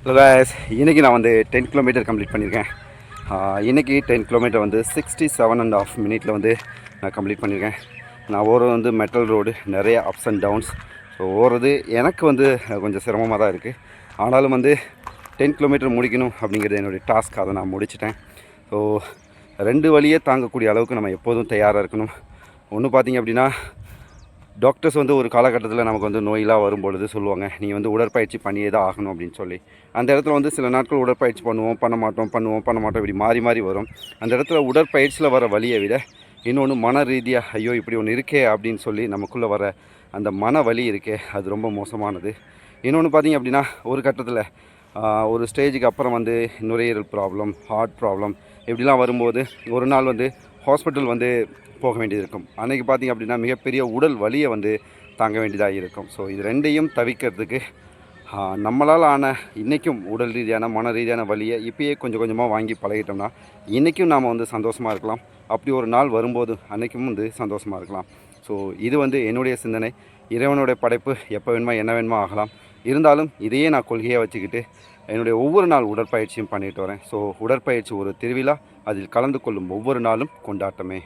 Hello guys, இன்றைக்கி நான் வந்து 10 கிலோமீட்டர் கம்ப்ளீட் பண்ணியிருக்கேன். இன்றைக்கி 10 கிலோமீட்டர் வந்து 67.5 மினிட்டில் வந்து நான் கம்ப்ளீட் பண்ணியிருக்கேன். நான் ஓடுறது வந்து மெட்டல் ரோடு, நிறைய அப்ஸ் அண்ட் டவுன்ஸ். ஸோ ஓடுறது எனக்கு வந்து கொஞ்சம் சிரமமாக தான் இருக்குது. ஆனாலும் வந்து 10 கிலோமீட்டர் முடிக்கணும் அப்படிங்கிறது என்னுடைய டாஸ்க். அதை நான் முடிச்சிட்டேன். ஸோ 2 வழியே தாங்கக்கூடிய அளவுக்கு நம்ம எப்போதும் தயாராக இருக்கணும். ஒன்று பார்த்திங்க அப்படின்னா, டாக்டர்ஸ் வந்து ஒரு காலகட்டத்தில் நமக்கு வந்து நோயெலாம் வரும்பொழுது சொல்லுவாங்க, நீங்கள் வந்து உடற்பயிற்சி பண்ணியே தான் ஆகணும் அப்படின்னு சொல்லி. அந்த இடத்துல வந்து சில நாட்கள் உடற்பயிற்சி பண்ணுவோம், பண்ண மாட்டோம், இப்படி மாறி மாறி வரும். அந்த இடத்துல உடற்பயிற்சியில் வர வலியை விட இன்னொன்று மன ரீதியாக, ஐயோ இப்படி ஒன்று இருக்கே அப்படின்னு சொல்லி நமக்குள்ளே வர அந்த மன வலி இருக்கே, அது ரொம்ப மோசமானது. இன்னொன்று பார்த்திங்க அப்படின்னா, ஒரு கட்டத்தில் ஒரு ஸ்டேஜுக்கு அப்புறம் வந்து நுரையீரல் ப்ராப்ளம், ஹார்ட் ப்ராப்ளம் இப்படிலாம் வரும்போது ஒரு நாள் வந்து ஹாஸ்பிட்டல் வந்து போக வேண்டியது இருக்கும். அன்றைக்கி பார்த்திங்க அப்படின்னா மிகப்பெரிய உடல் வலியை வந்து தாங்க வேண்டியதாக இருக்கும். ஸோ இது ரெண்டையும் தவிர்க்கிறதுக்கு நம்மளால் ஆன இன்றைக்கும் உடல் ரீதியான மன ரீதியான வலியை இப்பயே கொஞ்சம் கொஞ்சமாக வாங்கி பழகிட்டோம்னா இன்றைக்கும் நாம் வந்து சந்தோஷமாக இருக்கலாம். அப்படி ஒரு நாள் வரும்போது அன்றைக்கும் வந்து சந்தோஷமாக இருக்கலாம். ஸோ இது வந்து என்னுடைய சிந்தனை. இறைவனுடைய படைப்பு எப்போ வேணுமா என்ன வேணுமா ஆகலாம். இருந்தாலும் இதையே நான் கொள்கையாக வச்சுக்கிட்டு என்னுடைய ஒவ்வொரு நாள் உடற்பயிற்சியும் பண்ணிட்டு வரேன். ஸோ உடற்பயிற்சி ஒரு திருவிழா, அதில் கலந்து கொள்ளும் ஒவ்வொரு நாளும் கொண்டாட்டமே.